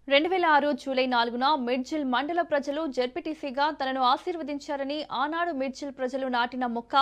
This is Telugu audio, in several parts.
2006 జూలై 4న మిడ్జిల్ మండల ప్రజలు జెడ్పీటీసీగా తనను ఆశీర్వదించారని ఆనాడు మిడ్జిల్ ప్రజలు నాటిన మొక్క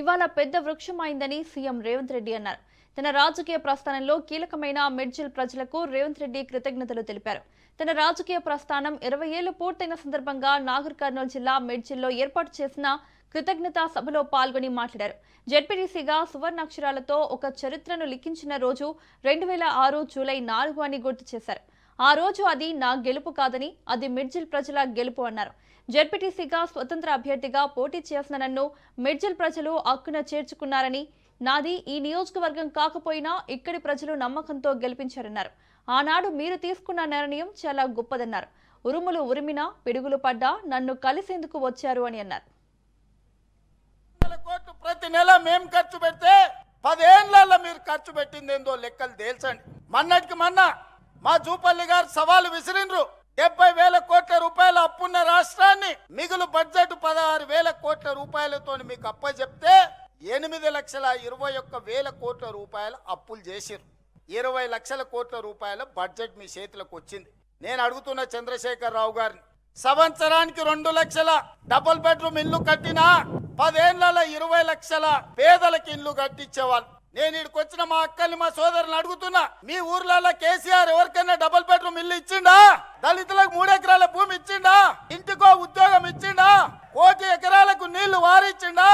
ఇవాళ పెద్ద వృక్షమైందని సీఎం రేవంత్ రెడ్డి అన్నారు. తన రాజకీయ ప్రస్థానంలో కీలకమైన మిడ్జిల్ ప్రజలకు రేవంత్ రెడ్డి కృతజ్ఞతలు తెలిపారు. తన రాజకీయ ప్రస్థానం 20 ఏళ్లు పూర్తయిన సందర్భంగా నాగర్ కర్నూలు జిల్లా మిడ్జిల్లో ఏర్పాటు చేసిన కృతజ్ఞతా సభలో పాల్గొని మాట్లాడారు. జెడ్పీటీసీగా సువర్ణాక్షరాలతో ఒక చరిత్రను లిఖించిన రోజు 2006 జూలై 4 అని గుర్తు చేశారు. ఆ రోజు అది నా గెలుపు కాదని అది మిడ్జిల్ ప్రజల గెలుపు అన్నారు. జెడ్పీటీసీగా స్వతంత్ర అభ్యర్థిగా పోటీ చేసిన నన్ను మిడ్జిల్ ప్రజలు హక్కున చేర్చుకున్నారని, నాది ఈ నియోజకవర్గం కాకపోయినా ఇక్కడి ప్రజలు నమ్మకంతో గెలిపించారన్నారు. ఆనాడు మీరు తీసుకున్న నిర్ణయం చాలా గొప్పదన్నారు. ఉరుములు ఉరిమినా పిడుగులు పడ్డా నన్ను కలిసేందుకు వచ్చారు అని అన్నారు. ప్రతి నెల మేము ఖర్చు పెడితే 10 ఏళ్లలో మీరు ఖర్చు పెట్టిందేందో లెక్కలు తేల్చండి. మొన్నటికి మొన్న మా జూపల్లి గారు సవాలు విసిరిండ్రు. 70,000 కోట్ల రూపాయల అప్పున్న రాష్ట్రాన్ని మిగులు బడ్జెట్ 16,000 కోట్ల రూపాయలతో మీకు అప్పచెప్తే 8,21,000 కోట్ల రూపాయల అప్పులు చేసిరు. 20 లక్షల కోట్ల రూపాయల బడ్జెట్ మీ చేతులకు వచ్చింది. నేను అడుగుతున్న చంద్రశేఖర్ రావు గారిని, సంవత్సరానికి 2 లక్షల డబుల్ బెడ్రూమ్ ఇల్లు కట్టినా 10 ఏళ్లలో 20 లక్షల పేదలకు ఇల్లు కట్టించేవాళ్ళు. నేను ఇక్కడికి వచ్చిన మా అక్కల్ని మా సోదరుని అడుగుతున్నా, మీ ఊర్లలో కేసీఆర్ ఎవరికైనా డబుల్ బెడ్రూమ్ ఇల్లు ఇచ్చిండా? దళితులకు 3 ఎకరాల భూమి ఇచ్చిండా? ఇంటికో ఉద్యోగం ఇచ్చిండా? 1 కోటి ఎకరాలకు నీళ్లు వారిచ్చిండా?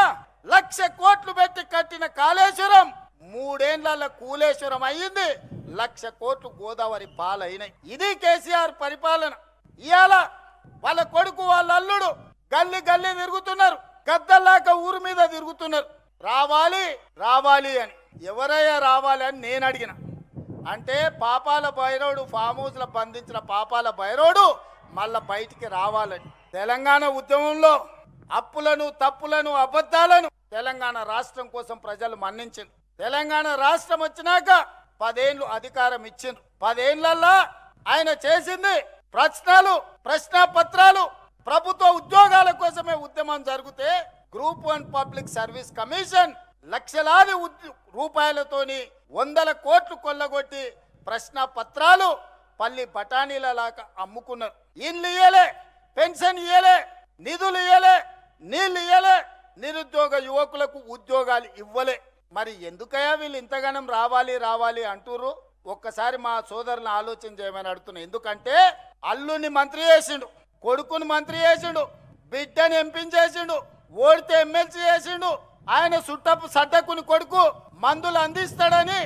1,00,000 కోట్లు పెట్టి కట్టిన కాళేశ్వరం 3 ఏళ్లలో కూలేశ్వరం అయ్యింది. 1,00,000 కోట్లు గోదావరి పాలైనాయి. ఇది కేసీఆర్ పరిపాలన. ఇవాళ వాళ్ళ కొడుకు వాళ్ళ అల్లుడు గల్లీ గల్లీ తిరుగుతున్నారు, గద్దల్లాక ఊరు మీద తిరుగుతున్నారు. రావాలి రావాలి అని. ఎవరయ్యా రావాలి అని నేను అడిగిన. అంటే పాపాల భైరవుడు ఫామ్ హౌస్ లో బంధించిన పాపాల భైరవుడు మళ్ళా బయటికి రావాలని. తెలంగాణ ఉద్యమంలో అప్పులను తప్పులను అబద్ధాలను తెలంగాణ రాష్ట్రం కోసం ప్రజలు మన్నించింది. తెలంగాణ రాష్ట్రం వచ్చినాక 10 ఏళ్ళు అధికారం ఇచ్చిండ్రు. 10 ఏళ్లలో ఆయన చేసింది ప్రశ్న పత్రాలు, ప్రభుత్వ ఉద్యోగాల కోసమే ఉద్యమం జరిగితే గ్రూప్ 1 పబ్లిక్ సర్వీస్ కమిషన్ లక్షలాది రూపాయలతోని 100 కోట్లు కొల్లగొట్టి ప్రశ్న పత్రాలు పల్లి బఠానీల లాగా అమ్ముకున్నారు. ఇల్లు ఇయ్యలే, పెన్షన్ ఇయ్యలే, నిధులు ఇయ్యలే, నీళ్లు ఇయ్యలే, నిరుద్యోగ యువకులకు ఉద్యోగాలు ఇవ్వలే. మరి ఎందుకయ్యా వీళ్ళు ఇంతగానం రావాలి రావాలి అంటుర్రు? ఒక్కసారి మా సోదరులను ఆలోచన చేయమని అడుగుతున్నా. ఎందుకంటే అల్లుని మంత్రి చేసిండు, కొడుకుని మంత్రి చేసిండు, బిడ్డని ఎంపించేసిండు, ఓడితే ఎమ్మెల్సీ చేసిండు. ఆయన సుట్టపు సడ్డకుని కొడుకు మందులు అందిస్తాడని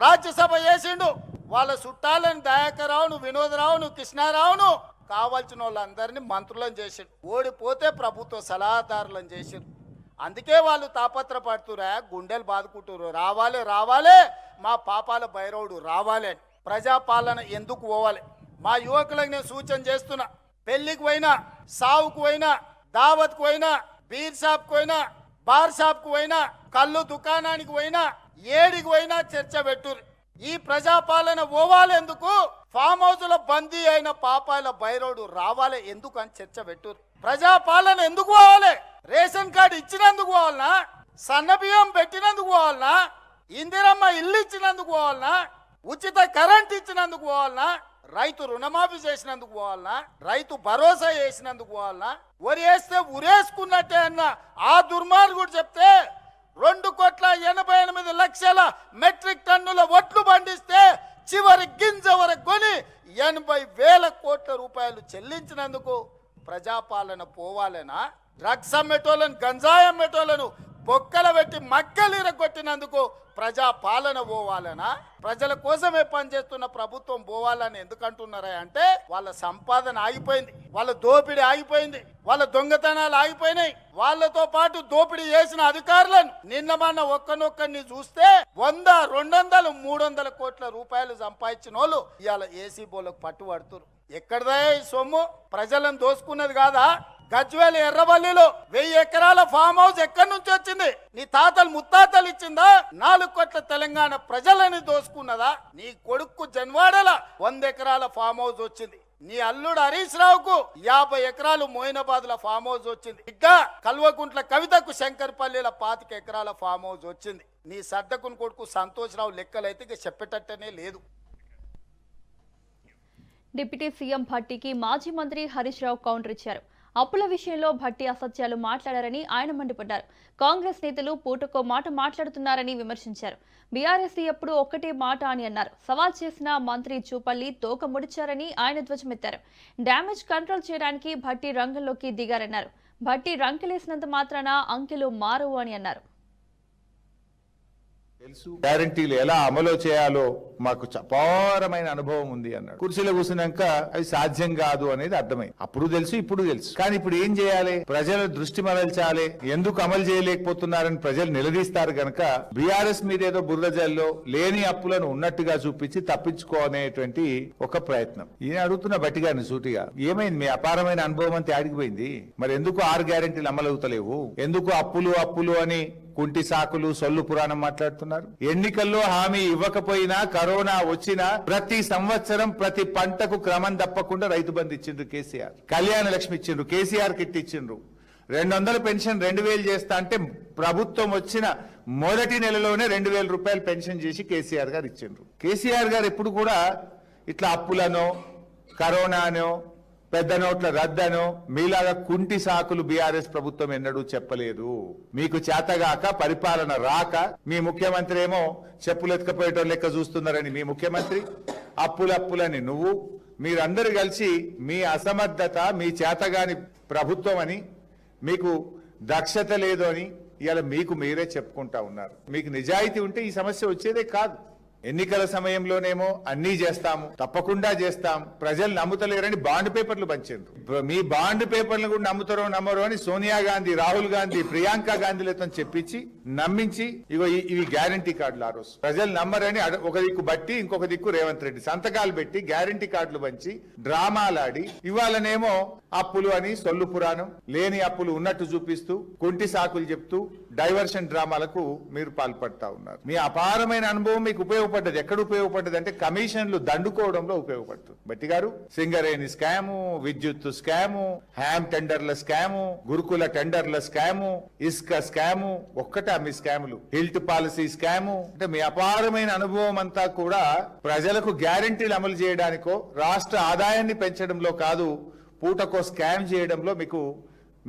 రాజ్యసభ చేసిండు. వాళ్ళ చుట్టాలని దయాకర్రావును, వినోదరావును, కృష్ణారావును కావాల్సిన వాళ్ళందరినీ మంత్రులను చేసిండు. ఓడిపోతే ప్రభుత్వ సలహాదారులను చేసిండు. అందుకే వాళ్ళు తాపత్రపడుతురా, గుండెలు బాదుకుంటున్నారు, రావాలి రావాలి మా పాపాల భైరవుడు రావాలి అని. ప్రజాపాలన ఎందుకు పోవాలి? మా యువకులకు నేను సూచన చేస్తున్నా, పెళ్లికి పోయినా, సావుకు పోయినా, దావత్కు పోయినా, బీర్ షాప్కి పోయినా, బార్ షాప్కి పోయినా, కళ్ళు దుకాణానికి పోయినా, ఏడికి పోయినా చర్చ పెట్టుర్రు. ఈ ప్రజాపాలన పోవాలి ఎందుకు? ఫామ్ హౌస్ లో బందీ అయిన పాపాల భైరవుడు రావాలి ఎందుకు అని చర్చ పెట్టుర్రు. ప్రజాపాలన ఎందుకు పోవాలి? రేషన్ కార్డు ఇచ్చినందుకు పోవాలనా? సన్నబియ్యం పెట్టినందుకు పోవాలనా? ఇందిరమ్మ ఇల్లు ఇచ్చినందుకు పోవాలనా? ఉచిత కరెంట్ ఇచ్చినందుకు పోవాలనా? రైతు రుణమాఫీ చేసినందుకు పోవాలనా? రైతు భరోసా చేసినందుకు పోవాలనా? వరి వేస్తే ఉరేసుకున్నట్టే అన్న ఆ దుర్మార్గుడు చెప్తే 2,88,00,000 మెట్రిక్ టన్నుల ఒట్లు పండిస్తే చివరి గింజ వరకు కొని 80,000 కోట్ల రూపాయలు చెల్లించినందుకు ప్రజాపాలన పోవాలనా? డ్రగ్స్ అమ్మేటోళ్ళను, గంజాయి అమ్మేటోళ్ళను బొక్కల పెట్టి మక్కలీర కొట్టినందుకు ప్రజాపాలన పోవాలనా? ప్రజల కోసమే పనిచేస్తున్న ప్రభుత్వం పోవాలని ఎందుకంటున్నారా అంటే వాళ్ళ సంపాదన ఆగిపోయింది, వాళ్ళ దోపిడీ ఆగిపోయింది, వాళ్ళ దొంగతనాలు ఆగిపోయినాయి. వాళ్ళతో పాటు దోపిడీ చేసిన అధికారులను నిన్న మొన్న ఒక్కనొక్కరిని చూస్తే 100, 200, 300 కోట్ల రూపాయలు సంపాదించిన వాళ్ళు ఇవాళ ఏసీ బోలకు పట్టుబడుతున్నారు. ఎక్కడదా ఈ సొమ్ము? ప్రజలను దోసుకున్నది కాదా? గజ్వేల్ ఎర్రవల్లిలో 1000 ఎకరాల ఫామ్ హౌస్ ఎక్కడి నుంచి వచ్చింది? నీ తాతలు ముత్తాతలు ఇచ్చిందా? 4 కోట్ల తెలంగాణ ప్రజలని దోసుకున్నదా? నీ కొడుకు జన్వాడల 100 ఎకరాల ఫామ్ హౌస్ వచ్చింది. నీ అల్లుడు హరీష్ రావుకు 50 ఎకరాలు మోయినాబాద్ లో ఫామ్ హౌస్ వచ్చింది. బిడ్డ కల్వకుంట్ల కవితకు శంకర్పల్లిల 25 ఎకరాల ఫామ్ హౌస్ వచ్చింది. నీ సర్దకుని కొడుకు సంతోష్ రావు లెక్కలైతే చెప్పేటట్టనే లేదు. డిప్యూటీ సీఎం భట్టీకి మాజీ మంత్రి హరీష్ రావు కౌంటర్ ఇచ్చారు. అప్పుల విషయంలో భట్టి అసత్యాలు మాట్లాడారని ఆయన మండిపడ్డారు. కాంగ్రెస్ నేతలు పూటకో మాట మాట్లాడుతున్నారని విమర్శించారు. బీఆర్ఎస్ ఎప్పుడు ఒక్కటే మాట అని అన్నారు. సవాల్ చేసిన మంత్రి చూపల్లి తోక ముడిచారని ఆయన ధ్వజమెత్తారు. డ్యామేజ్ కంట్రోల్ చేయడానికి భట్టి రంగంలోకి దిగారన్నారు. భట్టి రంకెలేసినంత మాత్రాన అంకెలు మారవు అని అన్నారు. గ్యారంటీలు ఎలా అమలు చేయాలో మాకు అపారమైన అనుభవం ఉంది అన్నాడు. కుర్చీలో కూర్చున్నాక అది సాధ్యం కాదు అనేది అర్థమైంది. అప్పుడు తెలుసు, ఇప్పుడు తెలుసు. కానీ ఇప్పుడు ఏం చేయాలి? ప్రజల దృష్టి మరల్చాలి. ఎందుకు అమలు చేయలేకపోతున్నారని ప్రజలు నిలదీస్తారు గనక బీఆర్ఎస్ మీద ఏదో బురదజల్లో లేని అప్పులను ఉన్నట్టుగా చూపించి తప్పించుకోనేటువంటి ఒక ప్రయత్నం. ఈయన అడుగుతున్న బట్టి గారిని సూటిగా, ఏమైంది మీ అపారమైన అనుభవం అంతా ఆడిగిపోయింది? మరి ఎందుకు 6 గ్యారంటీలు అమలు అవుతలేవు? ఎందుకు అప్పులు అని కుంటి సాకులు సొల్లు పురాణం మాట్లాడుతున్నారు? ఎన్నికల్లో హామీ ఇవ్వకపోయినా కరోనా వచ్చినా ప్రతి సంవత్సరం ప్రతి పంటకు క్రమం తప్పకుండా రైతు బంధు ఇచ్చిండ్రు కేసీఆర్. కళ్యాణ లక్ష్మి ఇచ్చిండ్రు, కేసీఆర్ కిట్ ఇచ్చిండ్రు. 200 పెన్షన్ 2000 చేస్తా అంటే ప్రభుత్వం వచ్చిన మొదటి నెలలోనే 2000 రూపాయలు పెన్షన్ చేసి కేసీఆర్ గారు ఇచ్చిండ్రు. కేసీఆర్ గారు ఎప్పుడు కూడా ఇట్లా అప్పులనో కరోనానో పెద్ద నోట్ల రద్దనో మీలాగా కుంటి సాకులు బీఆర్ఎస్ ప్రభుత్వం ఎన్నడూ చెప్పలేదు. మీకు చేతగాక పరిపాలన రాక మీ ముఖ్యమంత్రి ఏమో చెప్పులు ఎత్తుకపోయేటో లెక్క చూస్తున్నారని మీ ముఖ్యమంత్రి, అప్పులని నువ్వు, మీరందరూ కలిసి మీ అసమర్థత, మీ చేతగాని ప్రభుత్వం అని, మీకు దక్షత లేదు అని ఇవాళ మీకు మీరే చెప్పుకుంటా ఉన్నారు. మీకు నిజాయితీ ఉంటే ఈ సమస్య వచ్చేదే కాదు. ఎన్నికల సమయంలోనేమో అన్నీ చేస్తాము, తప్పకుండా చేస్తాం, ప్రజలు నమ్ముతలేరని బాండ్ పేపర్లు పంచారు. మీ బాండ్ పేపర్లు కూడా నమ్ముతారో నమ్మరో అని సోనియా గాంధీ, రాహుల్ గాంధీ, ప్రియాంక గాంధీలతో చెప్పించి నమ్మించి ఇగో ఇవి గ్యారంటీ కార్డులు. ఆ రోజు ప్రజలు నమ్మరని ఒక దిక్కు బట్టి ఇంకొక దిక్కు రేవంత్ రెడ్డి సంతకాలు పెట్టి గ్యారంటీ కార్డులు పంచి డ్రామాలాడి ఇవాళనేమో అప్పులు అని సొల్లు పురాణం, లేని అప్పులు ఉన్నట్టు చూపిస్తూ కుంటి సాకులు చెప్తూ డైవర్షన్ డ్రామాలకు మీరు పాల్పడతా ఉన్నారు. మీ అపారమైన అనుభవం మీకు ఉపయోగపడ్డది. ఎక్కడ ఉపయోగపడ్డది అంటే కమిషన్లు దండుకోవడంలో ఉపయోగపడుతుంది. బట్టి గారు సింగరేణి స్కాము, విద్యుత్ స్కాము, హ్యామ్ టెండర్ల స్కాము, గురుకుల టెండర్ల స్కాము, ఇసుక స్కాము, ఒక్కటే మీ స్కాములు, హిల్ట్ పాలసీ స్కాము. అంటే మీ అపారమైన అనుభవం అంతా కూడా ప్రజలకు గ్యారంటీలు అమలు చేయడానికో రాష్ట్ర ఆదాయాన్ని పెంచడంలో కాదు, పూటకో స్కామ్ చేయడంలో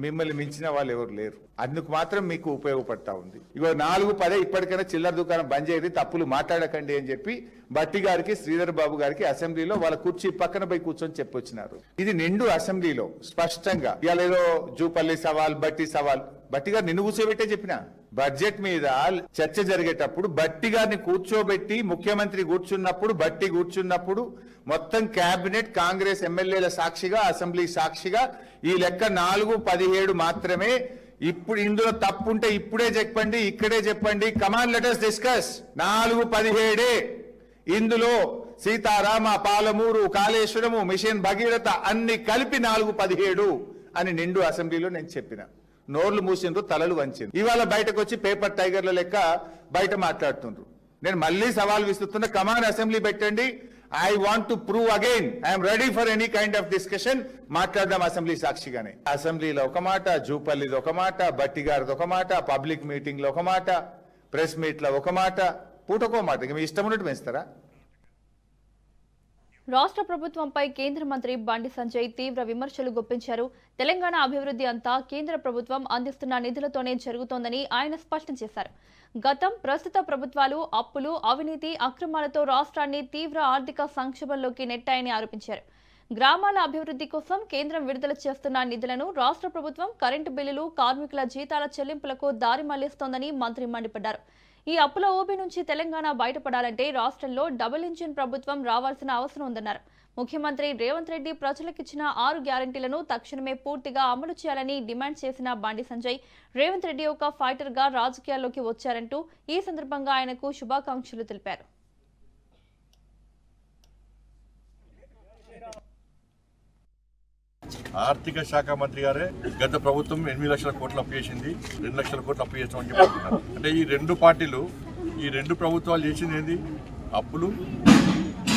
మిమ్మల్ని మించిన వాళ్ళు ఎవరు లేరు. అందుకు మాత్రం మీకు ఉపయోగపడతా ఉంది. ఇగో 4-10 ఇప్పటికైనా చిల్లర దుకాణం బంద్ చేయదు, తప్పులు మాట్లాడకండి అని చెప్పి బట్టి గారికి, శ్రీధర్ బాబు గారికి అసెంబ్లీలో వాళ్ళ కుర్చీ పక్కన పోయి కూర్చొని చెప్పొచ్చినారు. ఇది నిండు అసెంబ్లీలో స్పష్టంగా ఇవాళ ఏదో జూపల్లి సవాల్, బట్టి సవాల్. బట్టి గారు నిన్ను కూర్చోబెట్టే చెప్పిన బడ్జెట్ మీద చర్చ జరిగేటప్పుడు బట్టి గారిని కూర్చోబెట్టి ముఖ్యమంత్రి కూర్చున్నప్పుడు, బట్టి కూర్చున్నప్పుడు మొత్తం కేబినెట్, కాంగ్రెస్ ఎమ్మెల్యేల సాక్షిగా, అసెంబ్లీ సాక్షిగా ఈ లెక్క 4-17 మాత్రమే. ఇప్పుడు ఇందులో తప్పుంటే ఇప్పుడే చెప్పండి, ఇక్కడే చెప్పండి. Come on let us discuss. 4-17 ఇందులో సీతారామ, పాలమూరు, కాళేశ్వరము, మిషన్ భగీరథ అన్ని కలిపి 4-17 అని నిండు అసెంబ్లీలో నేను చెప్పిన. నోర్లు మూసిండ్రు, తలలు వంచిండ్రు. ఇవాళ బయటకు వచ్చి పేపర్ టైగర్ల లెక్క బయట మాట్లాడుతుండ్రు. నేను మళ్ళీ సవాల్ విస్తున్నా, కమాన్ అసెంబ్లీ పెట్టండి. I want to prove again I'm ready for any kind of discussion. మాట్లాడదాం అసెంబ్లీ సాక్షిగానే. అసెంబ్లీలో ఒక మాట, జూపల్లిది ఒక మాట, బట్టి గారిది ఒక మాట, పబ్లిక్ మీటింగ్ లో ఒక మాట, ప్రెస్ మీట్ లో ఒక మాట, పూటకో మాట. ఇక మీ ఇష్టం ఉన్నట్టు పెంచుతారా? రాష్ట్ర ప్రభుత్వంపై కేంద్ర మంత్రి బండి సంజయ్ తీవ్ర విమర్శలు గుప్పించారు. తెలంగాణ అభివృద్ధి అంతా కేంద్ర ప్రభుత్వం అందిస్తున్న నిధులతోనే జరుగుతోందని ఆయన స్పష్టం చేశారు. గతం, ప్రస్తుత ప్రభుత్వాలు అప్పులు, అవినీతి, అక్రమాలతో రాష్ట్రాన్ని తీవ్ర ఆర్థిక సంక్షోభంలోకి నెట్టాయని ఆరోపించారు. గ్రామాల అభివృద్ధి కోసం కేంద్రం విడుదల చేస్తున్న నిధులను రాష్ట్ర ప్రభుత్వం కరెంటు బిల్లులు, కార్మికుల జీతాల చెల్లింపులకు దారి మళ్లిస్తోందని మంత్రి మండిపడ్డారు. ఈ అప్పుల ఊబి నుంచి తెలంగాణ బయటపడాలంటే రాష్ట్రంలో డబుల్ ఇంజిన్ ప్రభుత్వం రావాల్సిన అవసరం ఉందన్నారు. ముఖ్యమంత్రి రేవంత్ రెడ్డి ప్రజలకిచ్చిన 6 గ్యారంటీలను తక్షణమే పూర్తిగా అమలు చేయాలని డిమాండ్ చేసిన బండి సంజయ్, రేవంత్ రెడ్డి ఒక ఫైటర్ గా రాజకీయాల్లోకి వచ్చారంటూ ఈ సందర్భంగా ఆయనకు శుభాకాంక్షలు తెలిపారు. ఆర్థిక శాఖ మంత్రి గారే గత ప్రభుత్వం 8 లక్షల కోట్లు అప్పు చేసింది, 2 లక్షల కోట్లు అప్పు చేస్తామని చెప్తున్నారు. అంటే ఈ రెండు పార్టీలు, ఈ రెండు ప్రభుత్వాలు చేసింది ఏంది? అప్పులు,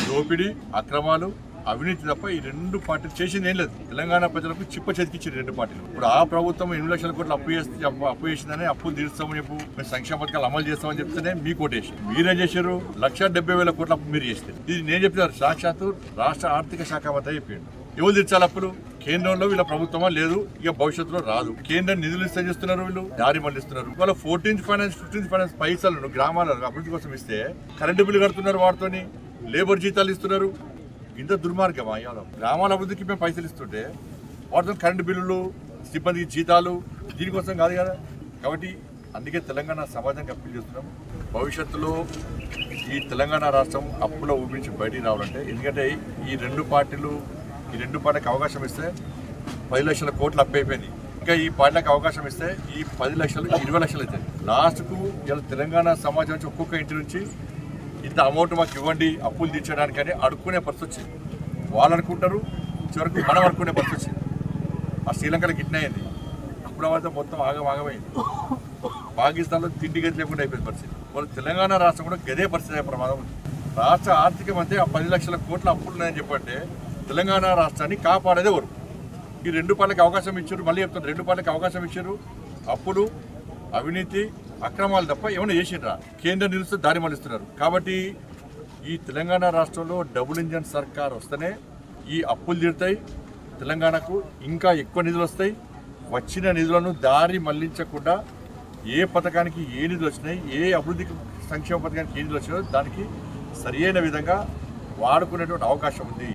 దోపిడీ, అక్రమాలు, అవినీతి తప్ప ఈ రెండు పార్టీలు చేసింది ఏం లేదు. తెలంగాణ ప్రజలకు చిప్ప చెతికిచ్చారు రెండు పార్టీలు. ఇప్పుడు ఆ ప్రభుత్వం 8 లక్షల కోట్లు అప్పు చేసిందని అప్పులు తీరుస్తామని చెప్పు, మేము సంక్షేమ పథకాలు అమలు చేస్తామని చెప్తేనే మీకు ఓటేసి మీరేం చేశారు? 1,70,000 కోట్ల అప్పు మీరు చేస్తారు. ఇది నేను చెప్తాను, సాక్షాత్తు రాష్ట్ర ఆర్థిక శాఖ మంత్రి చెప్పిండు. ఎవరు తీర్చాలి అప్పులు? కేంద్రంలో వీళ్ళ ప్రభుత్వమా లేదు, ఇక భవిష్యత్తులో రాదు. కేంద్రం నిధులు ఇస్తే చేస్తున్నారు, వీళ్ళు దారి మళ్ళిస్తున్నారు. వాళ్ళ 14th ఫైనాన్స్ 15th ఫైనాన్స్ పైసలు గ్రామాల అభివృద్ధి కోసం ఇస్తే కరెంటు బిల్లు కడుతున్నారు, వాటితోని లేబర్ జీతాలు ఇస్తున్నారు. ఇంత దుర్మార్గమా? గ్రామాల అభివృద్ధికి మేము పైసలు ఇస్తుంటే వాటితో కరెంటు బిల్లులు, సిబ్బందికి జీతాలు, దీనికోసం కాదు కదా. కాబట్టి అందుకే తెలంగాణ సమాజానికి అప్పీల్ చేస్తున్నాం, భవిష్యత్తులో ఈ తెలంగాణ రాష్ట్రం అప్పుల ఊపించి బయటికి రావాలంటే, ఎందుకంటే ఈ రెండు పార్టీలకు అవకాశం ఇస్తే 10 లక్షల కోట్లు అప్పు అయిపోయింది. ఇంకా ఈ పార్టీలకు అవకాశం ఇస్తే ఈ 10 లక్షలు 20 లక్షలు అవుతాయి. లాస్ట్కు ఇలా తెలంగాణ సమాజం నుంచి ఒక్కొక్క ఇంటి నుంచి ఇంత అమౌంట్ మాకు ఇవ్వండి అప్పులు తీర్చడానికి అని అడుక్కునే పరిస్థితి వచ్చింది. వాళ్ళు అనుకుంటారు, చివరకు మనం అనుకునే పరిస్థితి వచ్చింది. ఆ శ్రీలంకలో గిట్న అయింది. అప్పుడు అవైతే మొత్తం ఆగమైంది. పాకిస్తాన్లో తిండి గది లేకుండా అయిపోయింది పరిస్థితి. వాళ్ళు తెలంగాణ రాష్ట్రం కూడా గదే పరిస్థితి అయ్యే ప్రమాదం ఉంది. రాష్ట్ర ఆర్థిక మంత్రి ఆ 10 లక్షల కోట్ల అప్పులు ఉన్నాయని చెప్పంటే తెలంగాణ రాష్ట్రాన్ని కాపాడేదే ఎవరు? ఈ రెండు పార్టీలకు అవకాశం ఇచ్చారు. మళ్ళీ చెప్తాను, రెండు పార్టీలకు అవకాశం ఇచ్చారు. అప్పులు, అవినీతి, అక్రమాలు తప్ప ఏమైనా చేసిండ్రా? కేంద్ర నిలుస్తూ దారి మళ్ళిస్తున్నారు. కాబట్టి ఈ తెలంగాణ రాష్ట్రంలో డబుల్ ఇంజన్ సర్కార్ వస్తేనే ఈ అప్పులు తీరుతాయి, తెలంగాణకు ఇంకా ఎక్కువ నిధులు వస్తాయి. వచ్చిన నిధులను దారి మళ్లించకుండా ఏ పథకానికి ఏ నిధులు వచ్చినాయి, ఏ అభివృద్ధి సంక్షేమ పథకానికి ఏ నిధులు వచ్చినాయో దానికి సరియైన విధంగా వాడుకునేటువంటి అవకాశం ఉంది.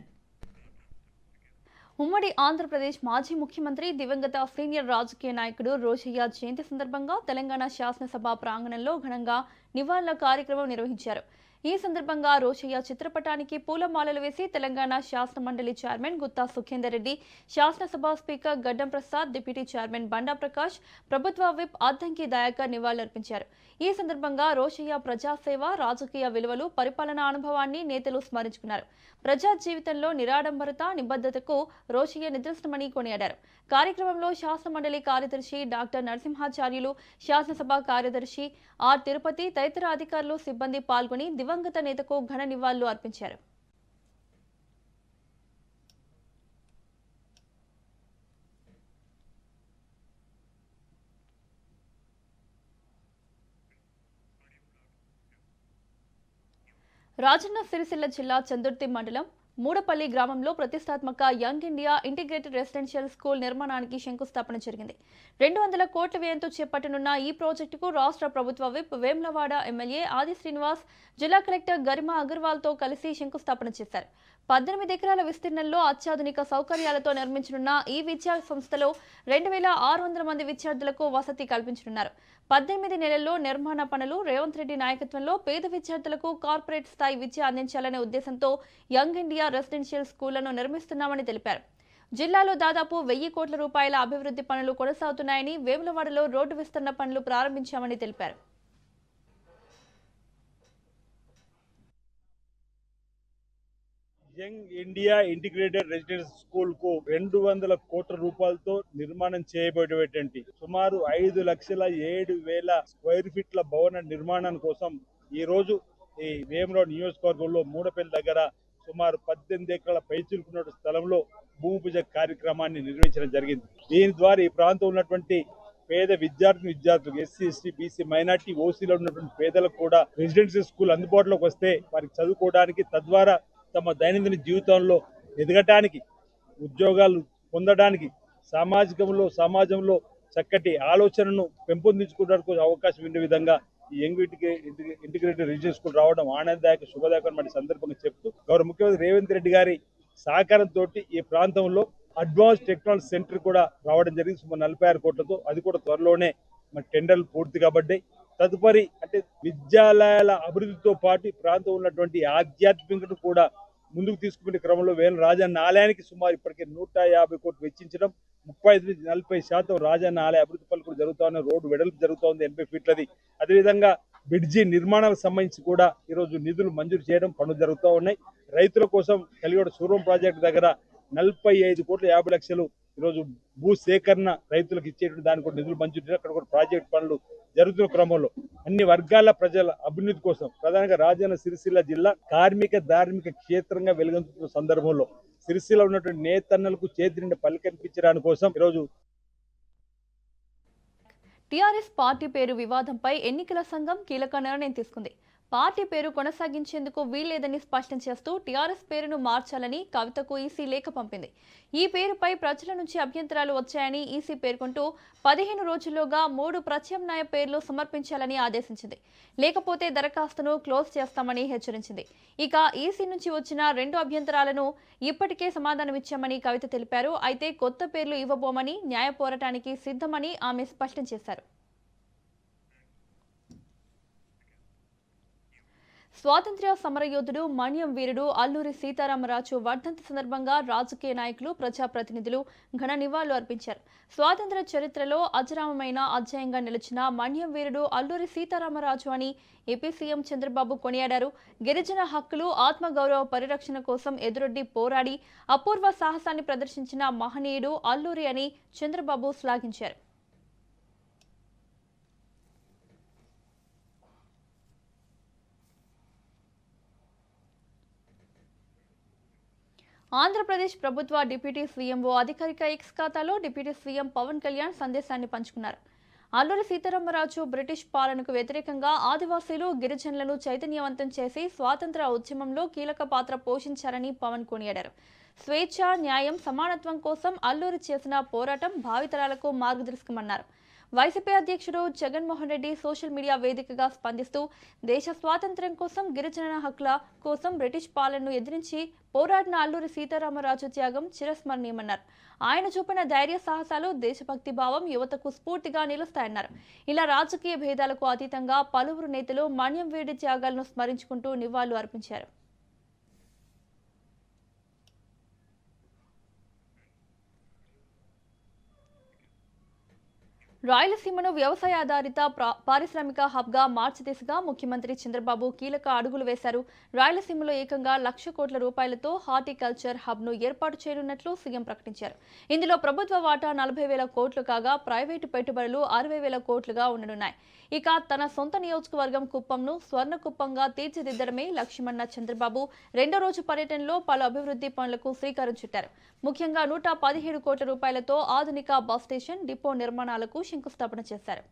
ఉమ్మడి ఆంధ్రప్రదేశ్ మాజీ ముఖ్యమంత్రి దివంగత సీనియర్ రాజకీయ నాయకుడు రోషయ్య జయంతి సందర్భంగా తెలంగాణ శాసనసభ ప్రాంగణంలో ఘనంగా నివాళుల కార్యక్రమం నిర్వహించారు. ఈ సందర్భంగా రోషయ్య చిత్రపటానికి పూలమాలలు వేసి తెలంగాణ శాసన మండలి చైర్మన్ గుత్తా సుఖేందర్ రెడ్డి, శాసనసభ స్పీకర్ గడ్డం ప్రసాద్, డిప్యూటీ చైర్మన్ బండా ప్రకాష్, ప్రభుత్వ విప్ అద్దంకి దయాకర్ నివాళులర్పించారు. ఈ సందర్భంగా రోషయ్య ప్రజాసేవ, రాజకీయ విలువలు, పరిపాలనా అనుభవాన్ని నేతలు స్మరించుకున్నారు. ప్రజా జీవితంలో నిరాడంబరత, నిబద్ధతకు రోషయ్య నిదర్శనమని కొనియాడారు. కార్యక్రమంలో శాసన మండలి కార్యదర్శి డాక్టర్ నరసింహాచార్యులు, శాసనసభ కార్యదర్శి ఆర్ తిరుపతి తదితర అధికారులు, సిబ్బంది పాల్గొని దివంగత నేతకు ఘన నివాళులు అర్పించారు. రాజన్న సిరిసిల్ల జిల్లా చందుర్తి మండలం మూడపల్లి గ్రామంలో ప్రతిష్టాత్మక young India integrated residential school నిర్మాణానికి శంకుస్థాపన జరిగింది. 200 కోట్ల వ్యయంతో చేపట్టనున్న ఈ ప్రాజెక్టుకు రాష్ట్ర ప్రభుత్వ విప్ వేములవాడ ఎమ్మెల్యే ఆది శ్రీనివాస్, జిల్లా కలెక్టర్ గరిమా అగర్వాల్తో కలిసి శంకుస్థాపన చేశారు. 18 ఎకరాల విస్తీర్ణంలో అత్యాధునిక సౌకర్యాలతో నిర్మించనున్న ఈ విద్యా సంస్థలో 2600 మంది విద్యార్థులకు వసతి కల్పించనున్నారు. 18 నెలల్లో నిర్మాణ పనులు రేవంత్ రెడ్డి నాయకత్వంలో పేద విద్యార్థులకు కార్పొరేట్ స్థాయి విద్య అందించాలనే ఉద్దేశంతో యంగ్ ఇండియా రెసిడెన్షియల్ స్కూళ్లను నిర్మిస్తున్నామని తెలిపారు. జిల్లాలో దాదాపు 1000 కోట్ల రూపాయల అభివృద్ధి పనులు కొనసాగుతున్నాయని, వేములవాడలో రోడ్డు విస్తరణ పనులు ప్రారంభించామని తెలిపారు. Young India integrated residential school కు 200 కోట్ల రూపాయలతో నిర్మాణం చేయబడేటువంటి సుమారు 5,07,000 స్క్వేర్ ఫీట్ల భవన నిర్మాణం కోసం ఈ రోజు ఈ వేములవాడ నియోజకవర్గంలో మూడపల్లి దగ్గర సుమారు 18 ఎకరాల పైచిలుకున్న స్థలంలో భూమి పూజ కార్యక్రమాన్ని నిర్వహించడం జరిగింది. దీని ద్వారా ఈ ప్రాంతం ఉన్నటువంటి పేద విద్యార్థులకు ఎస్సీ, ఎస్టీ, బీసీ, మైనార్టీ, ఓసీలో ఉన్నటువంటి పేదలకు కూడా రెసిడెన్షియల్ స్కూల్ అందుబాటులోకి వస్తే వారికి చదువుకోవడానికి, తద్వారా తమ దైనందిన జీవితంలో ఎదగటానికి, ఉద్యోగాలు పొందడానికి, సమాజంలో చక్కటి ఆలోచనను పెంపొందించుకోవడానికి అవకాశం ఉండే విధంగా ఈ యంగ్ ఇంటిగ్రేటెడ్ రెసిడెన్షియల్ స్కూల్ రావడం ఆనందదాయక, శుభదాయకం వంటి సందర్భంగా చెప్తూ గౌరవ ముఖ్యమంత్రి రేవంత్ రెడ్డి గారి సహకారంతో ఈ ప్రాంతంలో అడ్వాన్స్ టెక్నాలజీ సెంటర్ కూడా రావడం జరిగింది. సుమారు 46 కోట్లతో. అది కూడా త్వరలోనే మన టెండర్లు పూర్తి కాబడ్డాయి. తదుపరి అంటే విద్యాలయాల అభివృద్ధితో పాటు ఈ ప్రాంతం ఉన్నటువంటి ఆధ్యాత్మికతను కూడా ముందుకు తీసుకునే క్రమంలో రాజన్న ఆలయానికి సుమారు ఇప్పటికే 150 కోట్లు వెచ్చించడం, 35-40% రాజన్న ఆలయ అభివృద్ధి పనులు కూడా జరుగుతా ఉన్నాయి. రోడ్డు వెడల్పు జరుగుతూ ఉంది 80 ఫీట్లది. అదేవిధంగా బ్రిడ్జి నిర్మాణాలకు సంబంధించి కూడా ఈరోజు నిధులు మంజూరు చేయడం పనులు జరుగుతూ ఉన్నాయి. రైతుల కోసం కలిగొడ సూరం ప్రాజెక్టు దగ్గర 45 కోట్ల 50 లక్షలు ఈరోజు భూ సేకరణ రైతులకు ఇచ్చేటువంటి దానికి కూడా నిధులు మంజూరు. అక్కడ కూడా ప్రాజెక్ట్ పనులు జరుగుతున్న క్రమంలో అన్ని వర్గాల ప్రజల అభివృద్ధి కోసం ప్రధానంగా రాజన్న సిరిసిల్ల జిల్లా కార్మిక ధార్మిక క్షేత్రంగా వెలుగొందుతున్న సందర్భంలో సిరిసిల్ల ఉన్నటువంటి నేతన్నలకు చేతి నిండా పలికనిపించడానికి కోసం ఈరోజు టీఆర్ఎస్ పార్టీ పేరు వివాదంపై ఎన్నికల సంఘం కీలక నిర్ణయం తీసుకుంది. పార్టీ పేరు కొనసాగించేందుకు వీల్లేదని స్పష్టం చేస్తూ టీఆర్ఎస్ పేరును మార్చాలని కవితకు ఈసీ లేఖ పంపింది. ఈ పేరుపై ప్రజల నుంచి అభ్యంతరాలు వచ్చాయని ఈసీ పేర్కొంటూ 15 రోజుల్లోగా 3 ప్రత్యామ్నాయ పేర్లు సమర్పించాలని ఆదేశించింది. లేకపోతే దరఖాస్తును క్లోజ్ చేస్తామని హెచ్చరించింది. ఇక ఈసీ నుంచి వచ్చిన 2 అభ్యంతరాలను ఇప్పటికే సమాధానమిచ్చామని కవిత తెలిపారు. అయితే కొత్త పేర్లు ఇవ్వబోమని, న్యాయ పోరాటానికి సిద్ధమని ఆమె స్పష్టం చేశారు. స్వాతంత్ర్య సమరయోధుడు మన్యం వీరుడు అల్లూరి సీతారామరాజు వర్ధంతి సందర్భంగా రాజకీయ నాయకులు, ప్రజాప్రతినిధులు ఘన నివాళులు అర్పించారు. స్వాతంత్ర చరిత్రలో అజరామమైన అధ్యాయంగా నిలిచిన మన్యం వీరుడు అల్లూరి సీతారామరాజు అని ఏపీ సీఎం చంద్రబాబు కొనియాడారు. గిరిజన హక్కులు, ఆత్మగౌరవ పరిరక్షణ కోసం ఎదురొడ్డి పోరాడి అపూర్వ సాహసాన్ని ప్రదర్శించిన మహనీయుడు అల్లూరి అని చంద్రబాబు శ్లాఘించారు. ఆంధ్రప్రదేశ్ ప్రభుత్వ డిప్యూటీ సీఎంఓ అధికారిక ఎక్స్ ఖాతాలో డిప్యూటీ సీఎం పవన్ కళ్యాణ్ సందేశాన్ని పంచుకున్నారు. అల్లూరి సీతారామరాజు బ్రిటిష్ పాలనకు వ్యతిరేకంగా ఆదివాసీలు, గిరిజనులను చైతన్యవంతం చేసి స్వాతంత్ర ఉద్యమంలో కీలక పాత్ర పోషించారని పవన్ కొనియాడారు. స్వేచ్ఛ, న్యాయం, సమానత్వం కోసం అల్లూరి చేసిన పోరాటం భావితరాలకు మార్గదర్శకమన్నారు. వైసీపీ అధ్యక్షుడు జగన్మోహన్ రెడ్డి సోషల్ మీడియా వేదికగా స్పందిస్తూ దేశ స్వాతంత్ర్యం కోసం, గిరిజన హక్కుల కోసం బ్రిటిష్ పాలనను ఎదిరించి పోరాడిన అల్లూరి సీతారామరాజు త్యాగం చిరస్మరణీయమన్నారు. ఆయన చూపిన ధైర్య సాహసాలు, దేశభక్తి భావం యువతకు స్ఫూర్తిగా నిలుస్తాయన్నారు. ఇలా రాజకీయ భేదాలకు అతీతంగా పలువురు నేతలు మన్యం వీడి త్యాగాలను స్మరించుకుంటూ నివాళులు అర్పించారు. రాయలసీమను వ్యవసాయ ఆధారిత పారిశ్రామిక హబ్గా మార్చి దిశగా ముఖ్యమంత్రి చంద్రబాబు కీలక అడుగులు వేశారు. రాయలసీమలో ఏకంగా 1,00,000 కోట్ల రూపాయలతో హార్టికల్చర్ హబ్ను ఏర్పాటు చేయనున్నట్లు సీఎం ప్రకటించారు. ఇందులో ప్రభుత్వ వాటా 40,000 కోట్లు కాగా ప్రైవేటు పెట్టుబడులు 60,000 కోట్లుగా ఉండనున్నాయి. ఇక తన సొంత నియోజకవర్గం కుప్పంను స్వర్ణ కుప్పంగా తీర్చిదిద్దడమే లక్ష్యమన్న చంద్రబాబు 2వ రోజు పర్యటనలో పలు అభివృద్ధి పనులకు శ్రీకారం చుట్టారు. ముఖ్యంగా 117 కోట్ల రూపాయలతో ఆధునిక బస్ స్టేషన్, డిపో నిర్మాణాలకు శంకుస్థాపన చేశారు.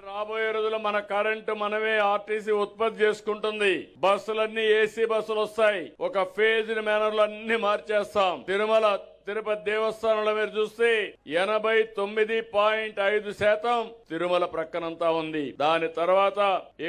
రాబోయే రోజుల్లో మన కరెంటు మనమే ఆర్టీసీ ఉత్పత్తి చేసుకుంటుంది. బస్సులన్నీ ఏసీ బస్సులు వస్తాయి. ఒక ఫేజ్ మేనర్ లో అన్ని మార్చేస్తాం. తిరుమల తిరుపతి దేవస్థానంలో మీరు చూస్తే 89.5% తిరుమల ప్రక్కనంతా ఉంది. దాని తర్వాత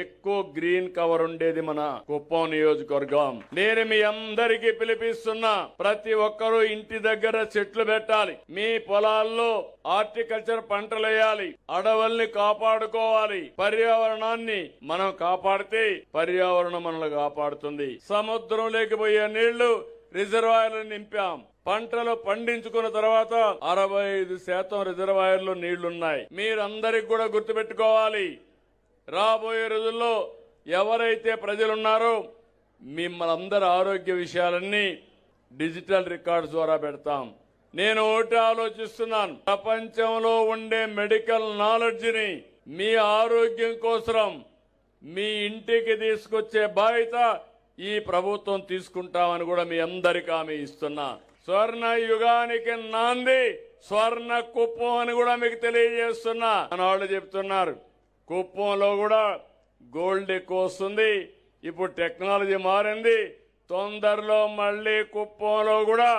ఎక్కువ గ్రీన్ కవర్ ఉండేది మన కుప్పం నియోజకవర్గం. నేను మీ అందరికీ పిలిపిస్తున్నా, ప్రతి ఒక్కరూ ఇంటి దగ్గర చెట్లు పెట్టాలి. మీ పొలాల్లో హార్టికల్చర్ పంటలు వేయాలి. అడవుల్ని కాపాడుకోవాలి. పర్యావరణాన్ని మనం కాపాడితే పర్యావరణం మనల్ని కాపాడుతుంది. సముద్రంలోకి పోయే నీళ్లు రిజర్వాయర్లు నింపాం. పంటలు పండించుకున్న తర్వాత 65% రిజర్వాయర్లు నీళ్లున్నాయి. మీరందరికి కూడా గుర్తుపెట్టుకోవాలి, రాబోయే రోజుల్లో ఎవరైతే ప్రజలున్నారో మిమ్మల్ని అందరి ఆరోగ్య విషయాలన్నీ డిజిటల్ రికార్డ్స్ ద్వారా పెడతాం. నేను ఒకటి ఆలోచిస్తున్నాను, ప్రపంచంలో ఉండే మెడికల్ నాలెడ్జ్ని మీ ఆరోగ్యం కోసం మీ ఇంటికి తీసుకొచ్చే బాధ్యత ఈ ప్రభుత్వం తీసుకుంటామని కూడా మీ అందరికీ హామీ ఇస్తున్నా. స్వర్ణ యుగానికి నాంది స్వర్ణ కుప్పం అని కూడా మీకు తెలియజేస్తున్నా. వాళ్ళు చెప్తున్నారు కుప్పంలో కూడా గోల్డ్ ఎక్కువ వస్తుంది. ఇప్పుడు టెక్నాలజీ మారింది. తొందరలో మళ్ళీ కుప్పంలో కూడా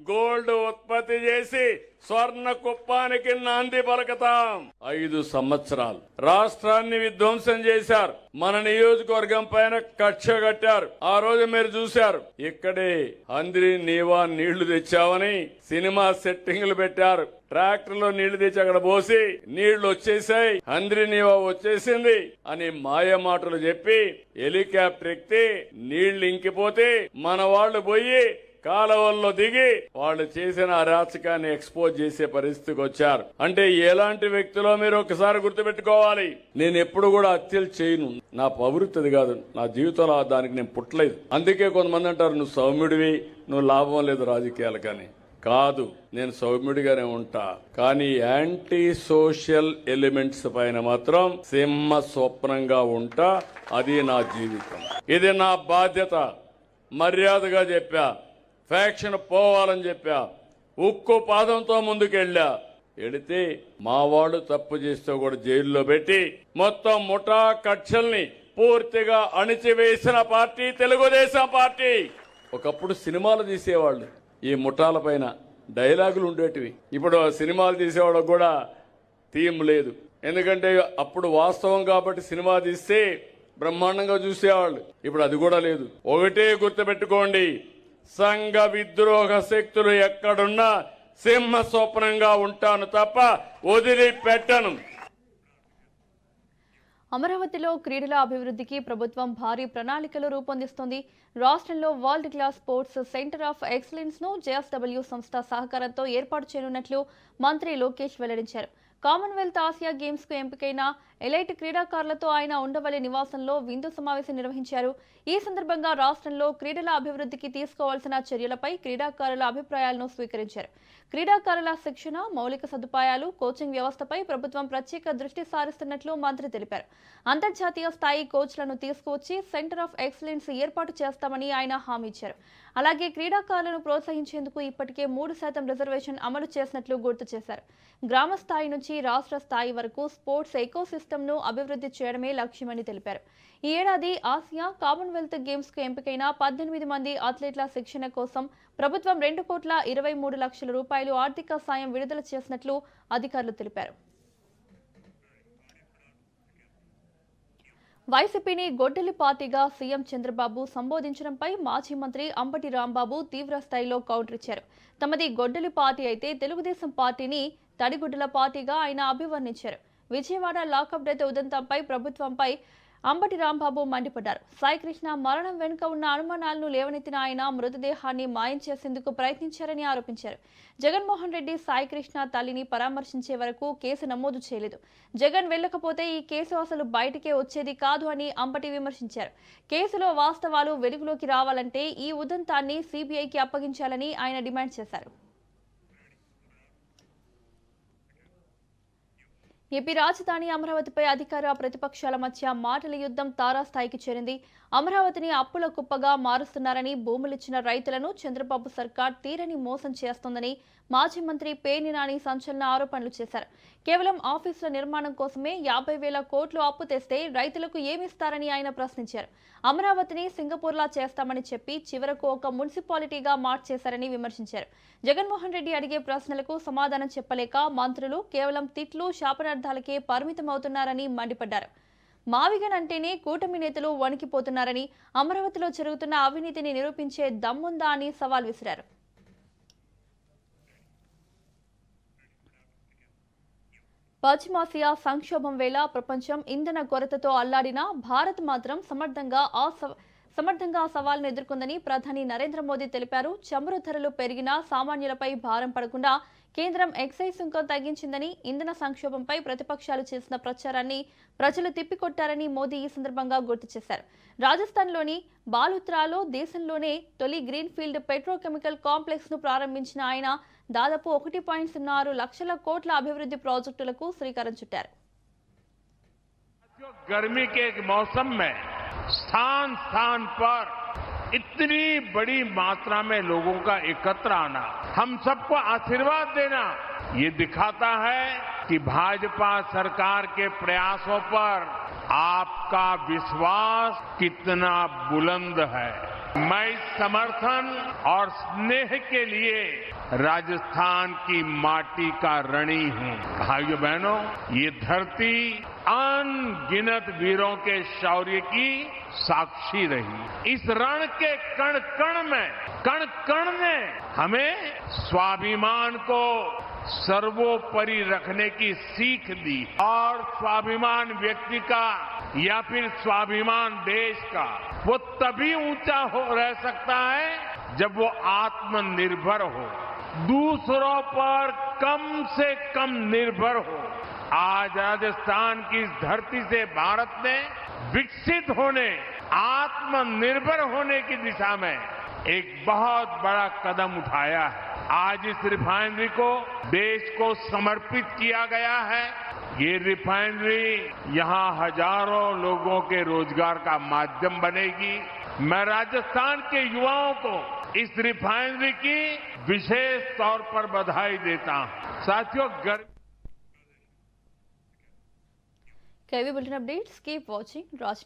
గోల్డ్ ఉత్పత్తి చేసి స్వర్ణ కుప్పానికి నాంది పలకతాం. 5 సంవత్సరాలు రాష్ట్రాన్ని విధ్వంసం చేశారు. మన నియోజకవర్గం పైన కక్ష కట్టారు. ఆ రోజు మీరు చూశారు, ఇక్కడే హంద్రి నీవా నీళ్లు తెచ్చామని సినిమా సెట్టింగ్లు పెట్టారు. ట్రాక్టర్లో నీళ్లు తెచ్చి అక్కడ పోసి నీళ్లు వచ్చేసాయి, హంద్రి నీవా వచ్చేసింది అని మాయ మాటలు చెప్పి హెలికాప్టర్ ఎక్కి నీళ్లు ఇంకిపోతే మన వాళ్ళు పోయి కాలువల్లో దిగి వాళ్ళు చేసిన అరాచకాన్ని ఎక్స్పోజ్ చేసే పరిస్థితికి వచ్చారు. అంటే ఎలాంటి వ్యక్తులో మీరు ఒకసారి గుర్తుపెట్టుకోవాలి. నేను ఎప్పుడు కూడా హత్యలు చేయను, నా ప్రవృత్తి అది కాదు. నా జీవితంలో దానికి నేను పుట్టలేదు. అందుకే కొంతమంది అంటారు నువ్వు సౌమ్యుడివి, నువ్వు లాభం లేదు రాజకీయాలు. కానీ కాదు, నేను సౌమ్యుడిగానే ఉంటా. కానీ యాంటీ సోషల్ ఎలిమెంట్స్ పైన మాత్రం సింహ స్వప్నంగా ఉంటా. అది నా జీవితం, ఇది నా బాధ్యత. మర్యాదగా చెప్పా, ఫ్యాక్షన్ పోవాలని చెప్పా, ఉక్కు పాదంతో ముందుకెళ్ళా. వెళితే మా వాళ్ళు తప్పు చేస్తే కూడా జైల్లో పెట్టి మొత్తం ముఠా కక్షల్ని పూర్తిగా అణిచివేసిన పార్టీ తెలుగుదేశం పార్టీ. ఒకప్పుడు సినిమాలు తీసేవాళ్ళు, ఈ ముఠాల పైన డైలాగులు ఉండేటివి. ఇప్పుడు సినిమాలు తీసేవాళ్ళకు కూడా థీమ్ లేదు. ఎందుకంటే అప్పుడు వాస్తవం కాబట్టి సినిమా తీస్తే బ్రహ్మాండంగా చూసేవాళ్ళు. ఇప్పుడు అది కూడా లేదు. ఒకటే గుర్తుపెట్టుకోండి, సంఘ విద్రోహ శక్తులు ఎక్కడున్నా సింహ స్వప్నంగా ఉంటాను తప్ప వదిలిపెట్టను. అమరావతిలో క్రీడల అభివృద్ధికి ప్రభుత్వం భారీ ప్రణాళికలు రూపొందిస్తోంది. రాష్ట్రంలో world class sports centre of excellence ను జేఎస్డబ్ల్యూ సంస్థ సహకారంతో ఏర్పాటు చేయనున్నట్లు మంత్రి లోకేష్ వెల్లడించారు. కామన్వెల్త్ ఆసియా గేమ్స్ కు ఎంపికైన ఎలైట్ క్రీడాకారులతో ఆయన ఉండవల్లి నివాసంలో విందు సమావేశం నిర్వహించారు. ఈ సందర్భంగా రాష్ట్రంలో క్రీడల అభివృద్ధికి తీసుకోవాల్సిన చర్యలపై క్రీడాకారుల అభిప్రాయాలను స్వీకరించారు. క్రీడాకారుల శిక్షణ, మౌలిక సదుపాయాలు, కోచింగ్ వ్యవస్థపై ప్రభుత్వం ప్రత్యేక దృష్టి సారిస్తున్నట్లు మంత్రి తెలిపారు. అంతర్జాతీయ స్థాయి కోచ్లను తీసుకువచ్చి సెంటర్ ఆఫ్ ఎక్సలెన్స్ ఏర్పాటు చేస్తామని ఆయన హామీ ఇచ్చారు. అలాగే క్రీడాకారులను ప్రోత్సహించేందుకు ఇప్పటికే 3% రిజర్వేషన్ అమలు చేసినట్లు గుర్తు చేశారు. గ్రామ స్థాయి నుంచి రాష్ట్ర స్థాయి వరకు స్పోర్ట్స్ ఎకోసిస్టమ్ను అభివృద్ధి చేయడమే లక్ష్యమని తెలిపారు. ఈ ఏడాది ఆసియా, కామన్వెల్త్ గేమ్స్ కు ఎంపికైన 18 మంది అథ్లెట్ల శిక్షణ కోసం ప్రభుత్వం 2,23,00,000 రూపాయలు ఆర్థిక సాయం విడుదల చేసినట్లు అధికారులు తెలిపారు. వైసీపీని గొడ్డలి పార్టీగా సీఎం చంద్రబాబు సంబోధించడంపై మాజీ మంత్రి అంబటి రాంబాబు తీవ్ర స్థాయిలో కౌంటర్ ఇచ్చారు. తమది గొడ్డలి పార్టీ అయితే తెలుగుదేశం పార్టీని తడిగుడ్డల పార్టీగా ఆయన అభివర్ణించారు. విజయవాడ లాకప్ డెత్ ఉదంతంపై ప్రభుత్వంపై అంబటి రాంబాబు మండిపడ్డారు. సాయికృష్ణ మరణం వెనుక ఉన్న అనుమానాలను లేవనెత్తిన ఆయన మృతదేహాన్ని మాయం చేసేందుకు ప్రయత్నించారని ఆరోపించారు. జగన్మోహన్ రెడ్డి సాయికృష్ణ తల్లిని పరామర్శించే వరకు కేసు నమోదు చేయలేదు. జగన్ వెళ్లకపోతే ఈ కేసు అసలు బయటికే వచ్చేది కాదు అని అంబటి విమర్శించారు. కేసులో వాస్తవాలు వెలుగులోకి రావాలంటే ఈ ఉదంతాన్ని సిబిఐకి అప్పగించాలని ఆయన డిమాండ్ చేశారు. ఏపీ రాజధాని అమరావతిపై అధికార ప్రతిపక్షాల మధ్య మాటల యుద్ధం తారాస్థాయికి చేరింది. అమరావతిని అప్పుల కుప్పగా మారుస్తున్నారని, భూములిచ్చిన రైతులను చంద్రబాబు సర్కార్ తీరని మోసం చేస్తోందని మాజీ మంత్రి పేర్ని నాని సంచలన ఆరోపణలు చేశారు. కేవలం ఆఫీసుల నిర్మాణం కోసమే 50,000 కోట్లు అప్పు తెస్తే రైతులకు ఏమిస్తారని ఆయన ప్రశ్నించారు. అమరావతిని సింగపూర్లా చేస్తామని చెప్పి చివరకు ఒక మున్సిపాలిటీగా మార్చేశారని విమర్శించారు. జగన్మోహన్ రెడ్డి అడిగే ప్రశ్నలకు సమాధానం చెప్పలేక మంత్రులు కేవలం తిట్లు, శాపనార్థాలకే పరిమితమవుతున్నారని మండిపడ్డారు. మావిగన్ అంటేనే కూటమి నేతలు వణికిపోతున్నారని, అమరావతిలో జరుగుతున్న అవినీతిని నిరూపించే దమ్ముందా అని సవాల్ విసిరారు. పశ్చిమాసియా సంక్షోభం వేళ ప్రపంచం ఇంధన కొరతతో అల్లాడినా భారత్ మాత్రం సమర్థంగా ఆ సవాల్ను ఎదుర్కొందని ప్రధాని నరేంద్ర మోదీ తెలిపారు. చమురు ధరలు పెరిగినా సామాన్యులపై భారం పడకుండా కేంద్రం ఎక్సైజ్ సుంకం తగ్గించిందని, ఇంధన సంక్షోభంపై ప్రతిపక్షాలు చేసిన ప్రచారాన్ని ప్రజలు తిప్పికొట్టారని మోదీ ఈ సందర్భంగా గుర్తు చేశారు. రాజస్థాన్లోని బాలుత్రాలో దేశంలోనే తొలి గ్రీన్ఫీల్డ్ పెట్రోకెమికల్ కాంప్లెక్స్ ను ప్రారంభించిన ఆయన దాదాపు 1.06 లక్షల కోట్ల అభివృద్ధి ప్రాజెక్టులకు శ్రీకారం చుట్టారు. गर्मी के एक मौसम में स्थान स्थान पर इतनी बड़ी मात्रा में लोगों का एकत्र आना, हम सबको आशीर्वाद देना, ये दिखाता है कि भाजपा सरकार के प्रयासों पर आपका विश्वास कितना बुलंद है। मैं इस समर्थन और स्नेह के लिए राजस्थान की माटी का ऋणी हूं। भाइयों बहनों, ये धरती अनगिनत वीरों के शौर्य की साक्षी रही। इस रण के कण कण ने हमें स्वाभिमान को सर्वोपरि रखने की सीख दी, और स्वाभिमान व्यक्ति का या फिर स्वाभिमान देश का वो तभी ऊंचा रह सकता है जब वो आत्मनिर्भर हो, दूसरों पर कम से कम निर्भर हो। आज राजस्थान की इस धरती से भारत ने विकसित होने, आत्मनिर्भर होने की दिशा में एक बहुत बड़ा कदम उठाया है। आज इस रिफाइनरी को देश को समर्पित किया गया है। ये रिफाइनरी यहाँ हजारों लोगों के रोजगार का माध्यम बनेगी। मैं राजस्थान के युवाओं को इस रिफाइनरी की विशेष तौर पर बधाई देता हूं। साथियों, KV Bulletin updates. Keep watching Raj